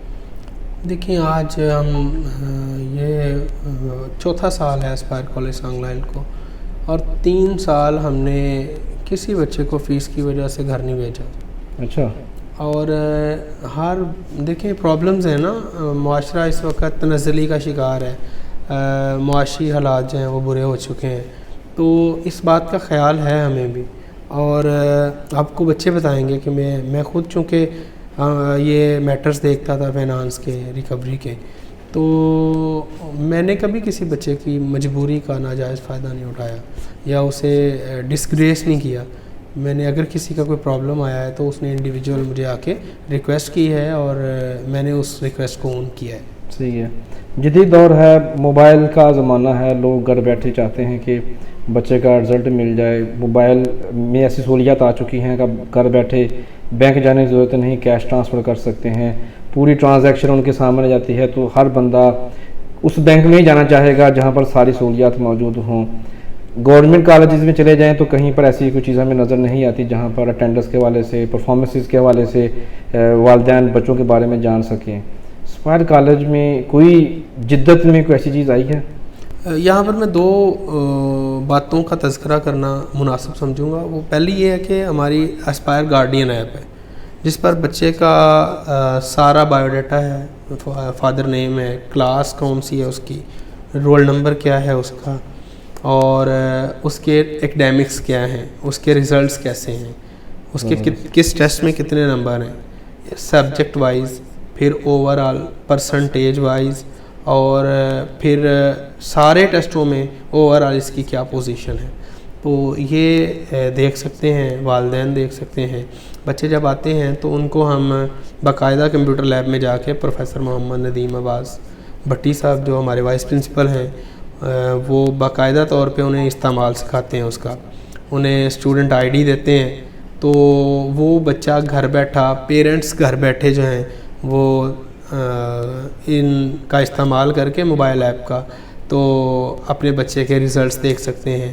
S2: دیکھیں آج ہم یہ 4تھا سال ہے اسپائر کالج سانگلہ ہل کو، اور 3 سال ہم نے کسی بچے کو فیس کی وجہ سے گھر نہیں بھیجا۔
S1: اچھا۔
S2: اور دیکھیں پرابلمز ہیں نا، معاشرہ اس وقت تنزلی کا شکار ہے، معاشی حالات جو ہیں وہ برے ہو چکے ہیں، تو اس بات کا خیال ہے ہمیں بھی، اور آپ کو بچے بتائیں گے کہ میں خود چونکہ یہ میٹرز دیکھتا تھا فائنانس کے، ریکوری کے، تو میں نے کبھی کسی بچے کی مجبوری کا ناجائز فائدہ نہیں اٹھایا یا اسے ڈسگریس نہیں کیا۔ میں نے اگر کسی کا کوئی پرابلم آیا ہے تو اس نے انڈیویجول مجھے آ کے ریکویسٹ کی ہے، اور میں نے اس ریکویسٹ کو اون کیا ہے۔ صحیح
S1: ہے، جدید دور ہے، موبائل کا زمانہ ہے، لوگ گھر بیٹھے چاہتے ہیں کہ بچے کا رزلٹ مل جائے، موبائل میں ایسی سہولیات آ چکی ہیں کہ گھر بیٹھے بینک جانے کی ضرورت نہیں، کیش ٹرانسفر کر سکتے ہیں، پوری ٹرانزیکشن ان کے سامنے جاتی ہے، تو ہر بندہ اس بینک میں ہی جانا چاہے گا جہاں پر ساری سہولیات موجود ہوں۔ گورنمنٹ کالجز میں چلے جائیں تو کہیں پر ایسی کوئی چیز ہمیں نظر نہیں آتی جہاں پر اٹینڈنس کے حوالے سے، پرفارمنسز کے حوالے سے والدین بچوں کے بارے میں جان سکیں۔ اسپائر کالج میں کوئی جدت میں کوئی ایسی چیز آئی ہے؟
S2: یہاں پر میں 2 باتوں کا تذکرہ کرنا مناسب سمجھوں گا۔ وہ پہلی یہ ہے کہ ہماری اسپائر گارڈین ایپ ہے، جس پر بچے کا سارا بایو ڈیٹا ہے، فادر نیم ہے، کلاس کون سی ہے اس کی، رول نمبر کیا ہے اس کا، اور اس کے ایکڈیمکس کیا ہیں، اس کے ریزلٹس کیسے ہیں، اس کے کس ٹیسٹ میں کتنے نمبر ہیں، سبجیکٹ وائز، پھر اوور آل پرسنٹیج وائز، اور پھر سارے ٹیسٹوں میں اوور آل اس کی کیا پوزیشن ہے. تو یہ دیکھ سکتے ہیں، والدین دیکھ سکتے ہیں. بچے جب آتے ہیں تو ان کو ہم باقاعدہ کمپیوٹر لیب میں جا کے پروفیسر محمد ندیم عباس بھٹی صاحب جو ہمارے وائس پرنسپل ہیں، وہ باقاعدہ طور پہ انہیں استعمال سکھاتے ہیں. اس کا انہیں اسٹوڈنٹ آئی ڈی دیتے ہیں، تو وہ بچہ گھر بیٹھا، پیرنٹس گھر بیٹھے جو ہیں وہ ان کا استعمال کر کے موبائل ایپ کا تو اپنے بچے کے ریزلٹس دیکھ سکتے ہیں.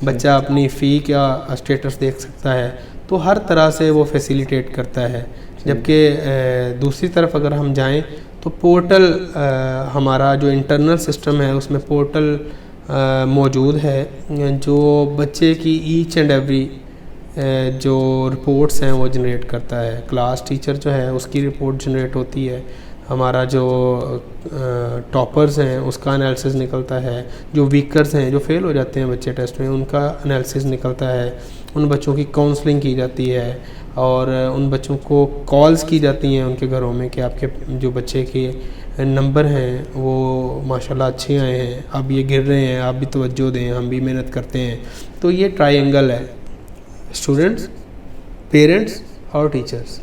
S2: بچہ اپنی فی کا اسٹیٹس دیکھ سکتا ہے. تو ہر طرح سے وہ فیسیلیٹیٹ کرتا ہے. جبکہ دوسری طرف اگر ہم جائیں تو پورٹل ہمارا جو انٹرنل سسٹم ہے اس میں پورٹل موجود ہے جو بچے کی ایچ اینڈ ایوری جو رپورٹس ہیں وہ جنریٹ کرتا ہے. کلاس ٹیچر جو ہے اس کی رپورٹ جنریٹ ہوتی ہے، ہمارا جو ٹاپرز ہیں اس کا انالیسز نکلتا ہے، جو ویکرز ہیں جو فیل ہو جاتے ہیں بچے ٹیسٹ میں ان کا انالیسز نکلتا ہے، ان بچوں کی کاؤنسلنگ کی جاتی ہے، اور ان بچوں کو کالز کی جاتی ہیں ان کے گھروں میں کہ آپ کے جو بچے کے نمبر ہیں وہ ماشاءاللہ اچھے آئے ہیں، اب یہ گر رہے ہیں، آپ بھی توجہ دیں، ہم بھی محنت کرتے ہیں. تو یہ ٹرائی اینگل ہے، اسٹوڈنٹس، پیرنٹس اور ٹیچرس.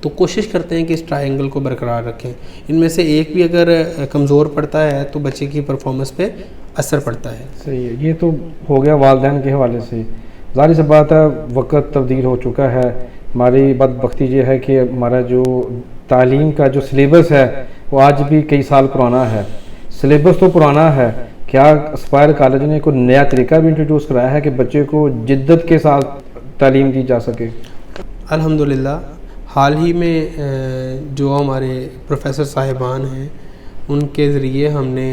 S2: تو کوشش کرتے ہیں کہ اس ٹرائی اینگل کو برقرار رکھیں. ان میں سے ایک بھی اگر کمزور پڑتا ہے تو بچے کی پرفارمنس پہ اثر پڑتا ہے.
S1: صحیح ہے. یہ تو ہو گیا والدین کے حوالے سے. ظاہر سی بات ہے وقت تبدیل ہو چکا ہے. ہماری بدبختی یہ ہے کہ ہمارا جو تعلیم کا جو سلیبس ہے وہ آج بھی کئی سال پرانا ہے. سلیبس تو پرانا ہے، کیا اسپائر کالج نے کوئی نیا طریقہ بھی انٹروڈیوس کرایا ہے کہ بچے کو جدت کے ساتھ تعلیم دی جا سکے؟
S2: الحمدللہ حال ہی میں جو ہمارے پروفیسر صاحبان ہیں ان کے ذریعے ہم نے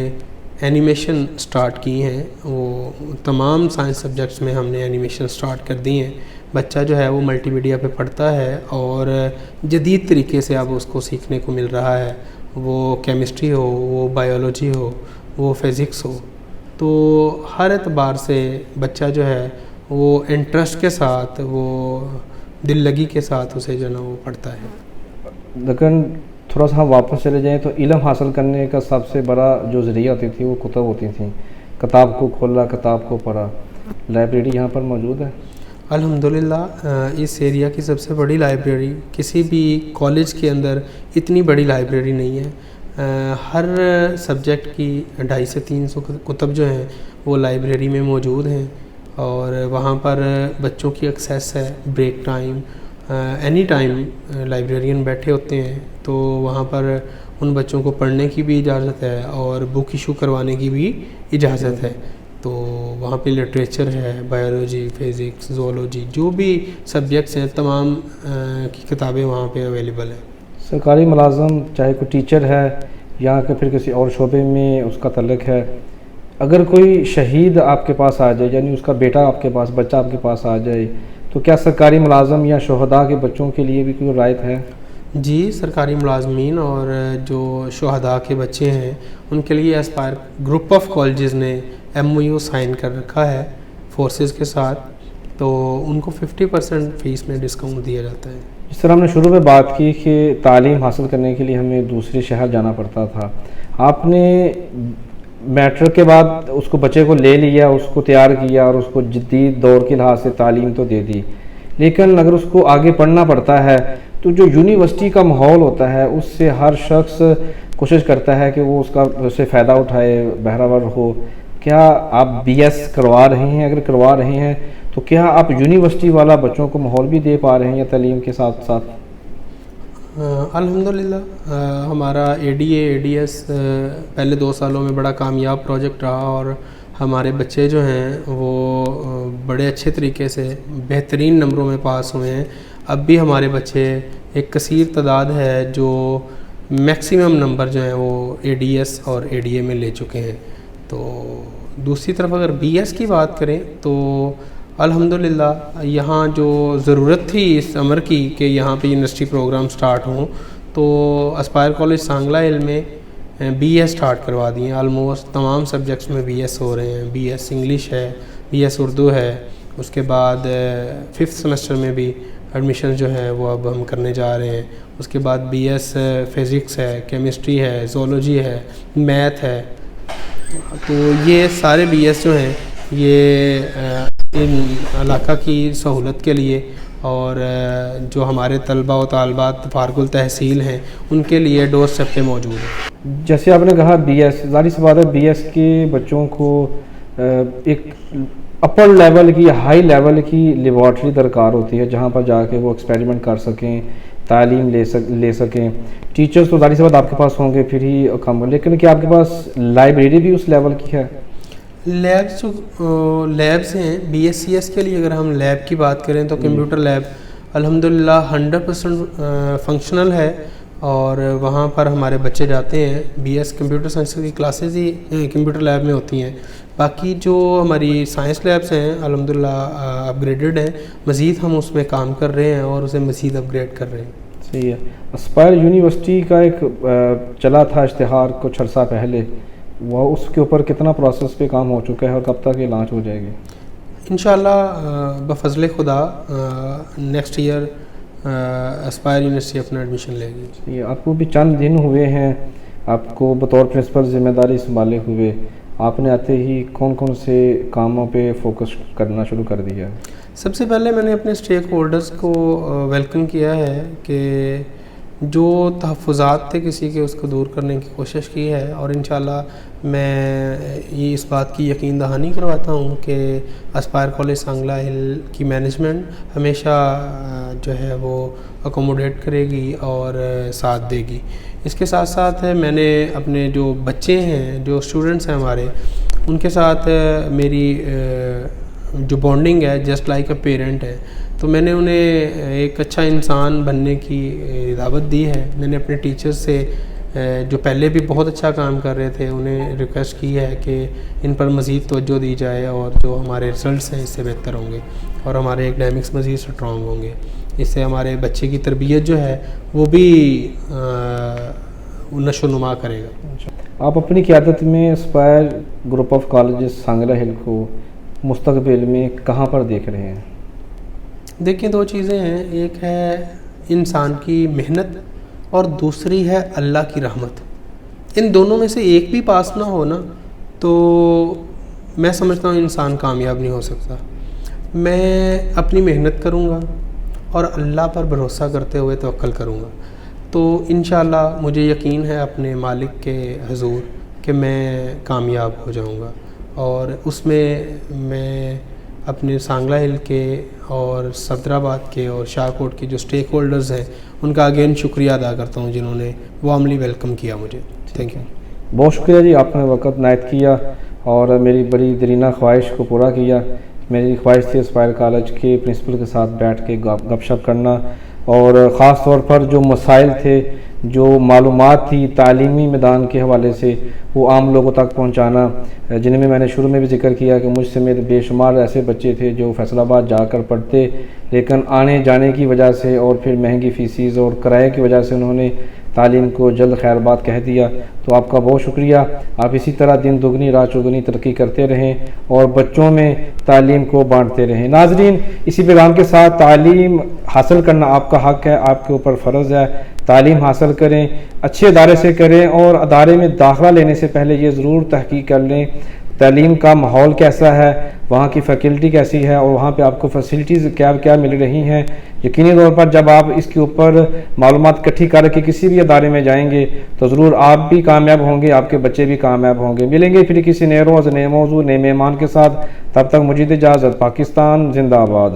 S2: اینیمیشن سٹارٹ کی ہیں. وہ تمام سائنس سبجیکٹس میں ہم نے اینیمیشن سٹارٹ کر دی ہیں. بچہ جو ہے وہ ملٹی میڈیا پہ پڑھتا ہے اور جدید طریقے سے اب اس کو سیکھنے کو مل رہا ہے. وہ کیمسٹری ہو، وہ بایولوجی ہو، وہ فزکس ہو. تو ہر اعتبار سے بچہ جو ہے وہ انٹرسٹ کے ساتھ، وہ دل لگی کے ساتھ اسے جو ہے نا وہ پڑھتا ہے.
S1: لیکن تھوڑا سا ہم واپس چلے جائیں تو علم حاصل کرنے کا سب سے بڑا جو ذریعہ ہوتی تھی وہ کتب ہوتی تھیں. کتاب کو کھولا، کتاب کو پڑھا. لائبریری یہاں پر موجود ہے؟
S2: الحمدللہ اس ایریا کی سب سے بڑی لائبریری، کسی بھی کالج کے اندر اتنی بڑی لائبریری نہیں ہے. ہر سبجیکٹ کی 250 سے 300 کتب جو ہیں وہ لائبریری میں موجود ہیں، اور وہاں پر بچوں کی ایکسیس ہے. Break time, any time librarian بیٹھے ہوتے ہیں، تو وہاں پر ان بچوں کو پڑھنے کی بھی اجازت ہے اور بک ایشو کروانے کی بھی اجازت ہے. تو وہاں پہ لٹریچر ہے، بایولوجی، فزکس، زولوجی، جو بھی سبجیکٹس ہیں تمام کی کتابیں وہاں پہ اویلیبل ہیں.
S1: سرکاری ملازم چاہے کوئی ٹیچر ہے یا کہ پھر کسی اور شعبے میں اس کا تعلق ہے، اگر کوئی شہید آپ کے پاس آ جائے، یعنی اس کا بیٹا آپ کے پاس، بچہ آپ کے پاس آ جائے، تو کیا سرکاری ملازم یا شہداء کے بچوں کے لیے بھی کوئی رعایت ہے؟
S2: جی، سرکاری ملازمین اور جو شہداء کے بچے ہیں ان کے لیے اسپائر گروپ آف کالجز نے MOU سائن کر رکھا ہے فورسز کے ساتھ، تو ان کو 50% فیس میں ڈسکاؤنٹ دیا جاتا ہے.
S1: جس طرح ہم نے شروع میں بات کی کہ تعلیم حاصل کرنے کے لیے ہمیں دوسرے شہر جانا پڑتا تھا، آپ نے میٹرک کے بعد اس کو بچے کو لے لیا، اس کو تیار کیا اور اس کو جدید دور کے لحاظ سے تعلیم تو دے دی، لیکن اگر اس کو آگے پڑھنا پڑتا ہے تو جو یونیورسٹی کا ماحول ہوتا ہے اس سے ہر شخص کوشش کرتا ہے کہ وہ اس کا اسے فائدہ اٹھائے، بہرہور ہو. کیا آپ BS کروا رہے ہیں؟ اگر کروا رہے ہیں تو کیا آپ یونیورسٹی والا بچوں کو ماحول بھی دے پا رہے ہیں یا تعلیم کے ساتھ ساتھ؟
S2: الحمدللہ ہمارا ADA ADS پہلے 2 سالوں میں بڑا کامیاب پروجیکٹ رہا، اور ہمارے بچے جو ہیں وہ بڑے اچھے طریقے سے بہترین نمبروں میں پاس ہوئے ہیں. اب بھی ہمارے بچے ایک کثیر تعداد ہے جو میکسیمم نمبر جو ہیں وہ ADS اور ADA میں لے چکے ہیں. تو دوسری طرف اگر BS کی بات کریں تو الحمدللہ یہاں جو ضرورت تھی اس امر کی کہ یہاں پہ یونیورسٹی پروگرام سٹارٹ ہوں تو اسپائر کالج سانگلہ ہل میں بی ایس سٹارٹ کروا دیے ہیں. آلموسٹ تمام سبجیکٹس میں بی ایس ہو رہے ہیں. بی ایس انگلش ہے, بی ایس اردو ہے, اس کے بعد 5th سیمسٹر میں بھی ایڈمیشن جو ہے وہ اب ہم کرنے جا رہے ہیں. اس کے بعد بی ایس فزکس ہے, کیمسٹری ہے, زولوجی ہے, میتھ ہے. تو یہ سارے بی ایس جو ہیں یہ ان علاقہ کی سہولت کے لیے اور جو ہمارے طلبہ و طالبات فارغ التحصیل ہیں ان کے لیے ڈور اسٹیپ پہ موجود ہیں.
S1: جیسے آپ نے کہا بی ایس, ظاہر سی بات ہے بی ایس کے بچوں کو ایک اپر لیول کی, ہائی لیول کی لیبارٹری درکار ہوتی ہے جہاں پر جا کے وہ ایکسپیریمنٹ کر سکیں, تعلیم لے سکیں. ٹیچرز تو ظاہر سی بات آپ کے پاس ہوں گے پھر ہی کم ہو, لیکن کیا آپ کے پاس لائبریری بھی اس لیول کی ہے؟
S2: لیبس ہیں بی ایس سی ایس کے لیے. اگر ہم لیب کی بات کریں تو کمپیوٹر لیب الحمدللہ 100% فنکشنل ہے اور وہاں پر ہمارے بچے جاتے ہیں. بی ایس کمپیوٹر سائنس کی کلاسز ہی کمپیوٹر لیب میں ہوتی ہیں. باقی جو ہماری سائنس لیبس ہیں الحمدللہ اپ گریڈڈ ہیں. مزید ہم اس میں کام کر رہے ہیں اور اسے مزید اپ گریڈ کر رہے ہیں.
S1: صحیح ہے. اسپائر یونیورسٹی کا ایک چلا تھا اشتہار کچھ عرصہ پہلے, وہ اس کے اوپر کتنا پروسیس پہ کام ہو چکا ہے اور کب تک یہ لانچ ہو جائے گی؟
S2: انشاءاللہ بفضل خدا نیکسٹ ایئر اسپائر یونیورسٹی اپنا ایڈمیشن لے گی.
S1: آپ کو بھی چند دن ہوئے ہیں آپ کو بطور پرنسپل ذمہ داری سنبھالے ہوئے, آپ نے آتے ہی کون کون سے کاموں پہ فوکس کرنا شروع کر دیا؟
S2: سب سے پہلے میں نے اپنے اسٹیک ہولڈرز کو ویلکم کیا ہے کہ جو تحفظات تھے کسی کے اس کو دور کرنے کی کوشش کی ہے, اور انشاءاللہ میں یہ اس بات کی یقین دہانی کرواتا ہوں کہ اسپائر کالج سانگلہ ہل کی مینجمنٹ ہمیشہ جو ہے وہ اکوموڈیٹ کرے گی اور ساتھ دے گی. اس کے ساتھ ساتھ میں نے اپنے جو بچے ہیں, جو اسٹوڈنٹس ہیں ہمارے, ان کے ساتھ میری جو بانڈنگ ہے جسٹ لائک اے پیرنٹ ہے. تو میں نے انہیں ایک اچھا انسان بننے کی دعوت دی ہے. میں نے اپنے ٹیچرز سے جو پہلے بھی بہت اچھا کام کر رہے تھے انہیں ریکویسٹ کی ہے کہ ان پر مزید توجہ دی جائے اور جو ہمارے رزلٹس ہیں اس سے بہتر ہوں گے اور ہمارے اکیڈمکس مزید اسٹرانگ ہوں گے. اس سے ہمارے بچے کی تربیت جو ہے وہ بھی نشو و نما کرے گا.
S1: آپ اپنی قیادت میں Aspire group of colleges Sangla Hill کو مستقبل میں کہاں پر دیکھ رہے ہیں؟
S2: دیکھیں دو چیزیں ہیں, ایک ہے انسان کی محنت اور دوسری ہے اللہ کی رحمت. ان دونوں میں سے ایک بھی پاس نہ ہو نا تو میں سمجھتا ہوں انسان کامیاب نہیں ہو سکتا. میں اپنی محنت کروں گا اور اللہ پر بھروسہ کرتے ہوئے توکل کروں گا تو انشاءاللہ مجھے یقین ہے اپنے مالک کے حضور کہ میں کامیاب ہو جاؤں گا. اور اس میں اپنے سانگلہ ہل کے اور صدرآباد کے اور شاہ کوٹ کے جو اسٹیک ہولڈرز ہیں ان کا اگین شکریہ ادا کرتا ہوں جنہوں نے وارملی ویلکم کیا مجھے. Thank you.
S1: بہت شکریہ جی, آپ نے وقت عنایت کیا اور میری بڑی درینہ خواہش کو پورا کیا. میری خواہش تھی اسپائر کالج کے پرنسپل کے ساتھ بیٹھ کے گپ شپ کرنا اور خاص طور پر جو مسائل تھے, جو معلومات تھی تعلیمی میدان کے حوالے سے وہ عام لوگوں تک پہنچانا, جن میں نے شروع میں بھی ذکر کیا کہ مجھ سے میرے بے شمار ایسے بچے تھے جو فیصل آباد جا کر پڑھتے لیکن آنے جانے کی وجہ سے اور پھر مہنگی فیسیز اور کرائے کی وجہ سے انہوں نے تعلیم کو جلد خیر بات کہہ دیا. تو آپ کا بہت شکریہ. آپ اسی طرح دن دگنی رات چوگنی ترقی کرتے رہیں اور بچوں میں تعلیم کو بانٹتے رہیں. ناظرین, اسی پیغام کے ساتھ تعلیم حاصل کرنا آپ کا حق ہے, آپ کے اوپر فرض ہے. تعلیم حاصل کریں, اچھے ادارے سے کریں اور ادارے میں داخلہ لینے سے پہلے یہ ضرور تحقیق کر لیں تعلیم کا ماحول کیسا ہے, وہاں کی فیکلٹی کیسی ہے اور وہاں پہ آپ کو فیسلٹیز کیا مل رہی ہیں. یقینی طور پر جب آپ اس کے اوپر معلومات اکٹھی کر کے کسی بھی ادارے میں جائیں گے تو ضرور آپ بھی کامیاب ہوں گے, آپ کے بچے بھی کامیاب ہوں گے. ملیں گے پھر کسی نئے روز نئے موضوع نئے مہمان کے ساتھ. تب تک مجھے اجازت. پاکستان زندہ آباد.